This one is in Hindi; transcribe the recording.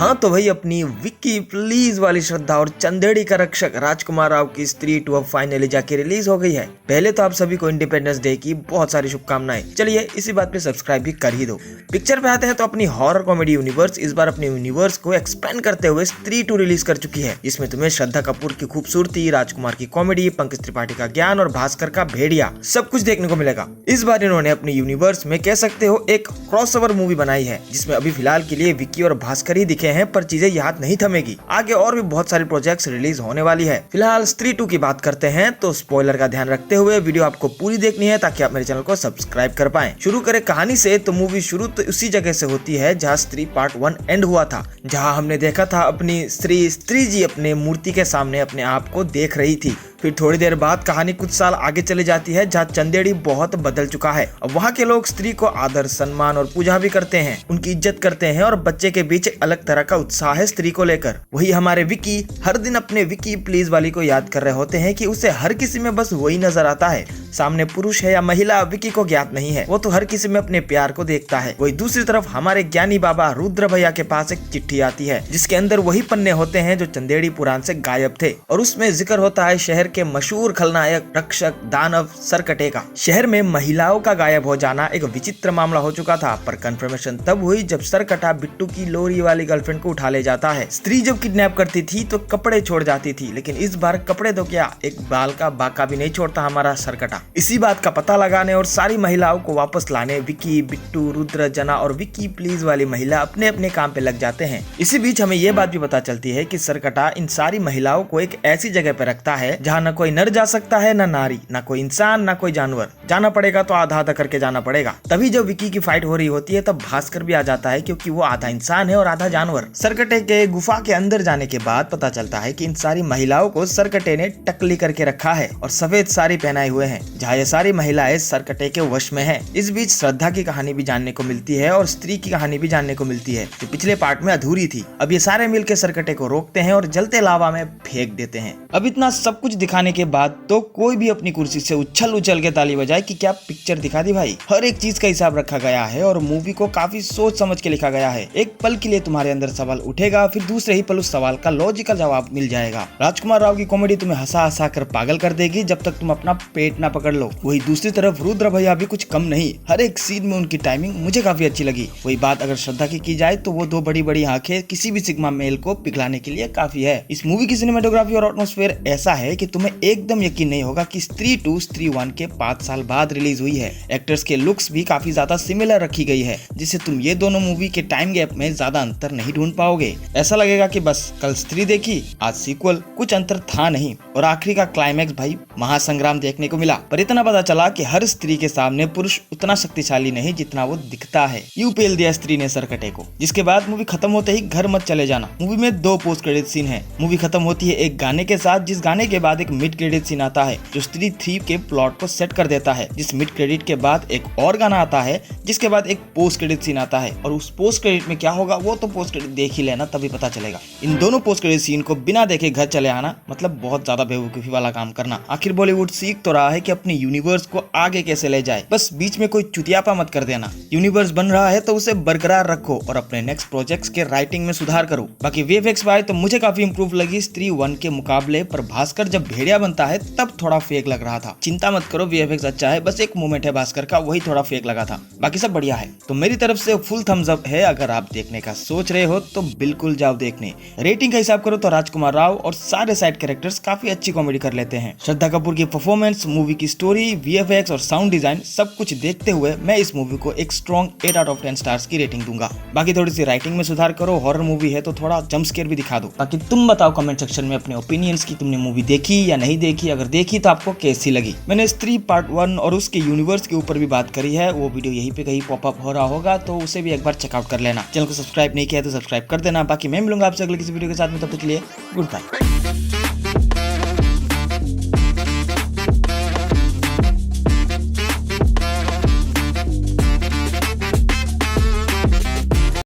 हाँ तो भाई अपनी विक्की प्लीज वाली श्रद्धा और चंदेड़ी का रक्षक राजकुमार राव की स्त्री 2 अब फाइनली जाके रिलीज हो गई है। पहले तो आप सभी को इंडिपेंडेंस डे की बहुत सारी शुभकामनाएं। चलिए इसी बात पे सब्सक्राइब भी कर ही दो। पिक्चर पे आते हैं तो अपनी हॉरर कॉमेडी यूनिवर्स इस बार अपने यूनिवर्स को एक्सपेंड करते हुए स्त्री 2 रिलीज कर चुकी है, जिसमें तुम्हें श्रद्धा कपूर की खूबसूरती, राजकुमार की कॉमेडी, पंकज त्रिपाठी का ज्ञान और भास्कर का भेड़िया सब कुछ देखने को मिलेगा। इस बार इन्होंने अपनी यूनिवर्स में कह सकते हो एक क्रॉसओवर मूवी बनाई है, जिसमें अभी फिलहाल के लिए विक्की और भास्कर ही दिखे हैं, पर चीजें यहाँ नहीं थमेगी। आगे और भी बहुत सारी प्रोजेक्ट्स रिलीज होने वाली है। फिलहाल स्त्री 2 की बात करते हैं तो स्पॉइलर का ध्यान रखते हुए वीडियो आपको पूरी देखनी है ताकि आप मेरे चैनल को सब्सक्राइब कर पाएं। शुरू करें कहानी से तो मूवी शुरू तो उसी जगह से होती है जहाँ स्त्री पार्ट 1 एंड हुआ था, जहाँ हमने देखा था अपनी स्त्री जी अपने मूर्ति के सामने अपने आप को देख रही थी। फिर थोड़ी देर बाद कहानी कुछ साल आगे चली जाती है जहाँ चंदेड़ी बहुत बदल चुका है। अब वहाँ के लोग स्त्री को आदर, सम्मान और पूजा भी करते हैं, उनकी इज्जत करते हैं और बच्चे के बीच अलग तरह का उत्साह है स्त्री को लेकर। वही हमारे विक्की हर दिन अपने विक्की प्लीज वाली को याद कर रहे होते हैं कि उसे हर किसी में बस वही नजर आता है, सामने पुरुष है या महिला विक्की को ज्ञात नहीं है, वो तो हर किसी में अपने प्यार को देखता है। वही दूसरी तरफ हमारे ज्ञानी बाबा रुद्र भैया के पास एक चिट्ठी आती है जिसके अंदर वही पन्ने होते हैं जो चंदेड़ी पुराण से गायब थे, और उसमें जिक्र होता है शहर के मशहूर खलनायक रक्षक दानव सरकटे का। शहर में महिलाओं का गायब हो जाना एक विचित्र मामला हो चुका था, पर कंफर्मेशन तब हुई जब सरकटा बिट्टू की लोरी वाली गर्लफ्रेंड को उठा ले जाता है। स्त्री जब किडनैप करती थी तो कपड़े छोड़ जाती थी, लेकिन इस बार कपड़े तो क्या, एक बाल का बाका भी नहीं छोड़ता हमारा सरकटा। इसी बात का पता लगाने और सारी महिलाओं को वापस लाने विक्की, बिट्टू, रुद्र, जना और विक्की प्लीज वाली महिला अपने अपने काम पे लग जाते हैं। इसी बीच हमें ये बात भी पता चलती है कि सरकटा इन सारी महिलाओं को एक ऐसी जगह पे रखता है जहाँ न कोई नर जा सकता है, न नारी, न कोई इंसान, न कोई जानवर। जाना पड़ेगा तो आधा आधा करके जाना पड़ेगा। तभी जब विक्की की फाइट हो रही होती है तब भास्कर भी आ जाता है, क्योंकि वो आधा इंसान है और आधा जानवर। सरकटे के गुफा के अंदर जाने के बाद पता चलता है कि इन सारी महिलाओं को सरकटे ने टकली करके रखा है और सफेद साड़ी पहनाए हुए हैं, जहाँ ये सारी महिलाएं सरकटे के वश में है। इस बीच श्रद्धा की कहानी भी जानने को मिलती है और स्त्री की कहानी भी जानने को मिलती है, जो पिछले पार्ट में अधूरी थी। अब ये सारे मिलकर सरकटे को रोकते हैं और जलते लावा में फेंक देते हैं। अब इतना सब कुछ दिखाने के बाद तो कोई भी अपनी कुर्सी से उछल के ताली बजाए कि क्या पिक्चर दिखा दी भाई। हर एक चीज का हिसाब रखा गया है और मूवी को काफी सोच समझ के लिखा गया है। एक पल के लिए तुम्हारे अंदर सवाल उठेगा, फिर दूसरे ही पल उस सवाल का लॉजिकल जवाब मिल जाएगा। राजकुमार राव की कॉमेडी तुम्हें हंसा हंसा कर पागल कर देगी जब तक तुम अपना पेट ना पकड़ लो। वही दूसरी तरफ रुद्र भैया भी कुछ कम नहीं, हर एक सीन में उनकी टाइमिंग मुझे काफी अच्छी लगी। वही बात अगर श्रद्धा की जाए तो वो दो बड़ी बड़ी आंखें किसी भी सिग्मा मेल को पिघलाने के लिए काफी है। इस मूवी की सिनेमेटोग्राफी और एटमॉस्फेयर ऐसा है कि तुम्हें एकदम यकीन नहीं होगा कि स्त्री 2 स्त्री 1 के 5 साल बाद रिलीज हुई है। एक्टर्स के लुक्स भी काफी ज्यादा सिमिलर रखी गई है, जिससे तुम ये दोनों मूवी के टाइम गैप में ज्यादा अंतर नहीं ढूंढ पाओगे। ऐसा लगेगा कि बस कल स्त्री देखी, आज सीक्वल, कुछ अंतर था नहीं। और आखिरी का क्लाइमैक्स भाई महासंग्राम देखने को मिला, पर इतना पता चला कि हर स्त्री के सामने पुरुष उतना शक्तिशाली नहीं जितना वो दिखता है। यूं पेल दिया स्त्री ने सरकटे को। जिसके बाद मूवी खत्म होते ही घर मत चले जाना। मूवी में 2 पोस्ट क्रेडिट सीन है। मूवी खत्म होती है एक गाने के साथ, जिस गाने के बाद एक मिड क्रेडिट सीन आता है जो स्त्री 3 के प्लॉट को सेट कर देता है। जिस मिड क्रेडिट के बाद एक और गाना आता है, जिसके बाद एक पोस्ट क्रेडिट सीन आता है, और उस पोस्ट क्रेडिट में क्या होगा वो तो पोस्ट क्रेडिट देख ही लेना, तभी पता चलेगा। इन दोनों पोस्ट क्रेडिट सीन को बिना देखे घर चले आना मतलब बहुत ज्यादा बेवकूफी वाला काम करना। आखिर बॉलीवुड सीख तो रहा है कि अपनी यूनिवर्स को आगे कैसे ले जाए, बस बीच में कोई चुतियापा मत कर देना। यूनिवर्स बन रहा है तो उसे बरकरार रखो और अपने नेक्स्ट प्रोजेक्ट्स के राइटिंग में सुधार करो। बाकी वीएफएक्स बाय तो मुझे काफी इंप्रूव लगी स्त्री 1 के मुकाबले, पर भास्कर जब भेड़िया बनता है तब थोड़ा फेक लग रहा था। चिंता मत करो, वीएफएक्स अच्छा है, बस एक मोमेंट है भास्कर का, वही थोड़ा फेक लगा था, बाकी सब बढ़िया है। तो मेरी तरफ से फुल थम्स अप है। अगर आप देखने का सोच रहे हो तो बिल्कुल जाओ देखने। रेटिंग का हिसाब करो तो राजकुमार राव और सारे साइड कैरेक्टर्स काफी अच्छी कॉमेडी कर लेते हैं। श्रद्धा कपूर की परफॉर्मेंस, मूवी की स्टोरी, वीएफएक्स और साउंड डिजाइन सब कुछ देखते हुए मैं इस मूवी को एक स्ट्रॉन्ग 8 आउट ऑफ 10 स्टार्स की रेटिंग दूंगा। बाकी थोड़ी सी राइटिंग में सुधार करो, हॉरर मूवी है तो थोड़ा जंप स्केयर भी दिखा दो। बाकी तुम बताओ कमेंट सेक्शन में अपने ओपिनियंस की तुमने मूवी देखी या नहीं देखी, अगर देखी तो आपको कैसी लगी। मैंने स्त्री पार्ट 1 और उसके यूनिवर्स के ऊपर भी बात करी है, वो वीडियो यहीं पे कहीं पॉपअप हो रहा होगा, तो उसे भी एक बार चेकआउट कर लेना। चैनल को सब्सक्राइब नहीं किया तो सब्सक्राइब कर देना। बाकी मैं मिलूंगा आपसे अगले किसी वीडियो के साथ में, तब तक के लिए गुड बाय।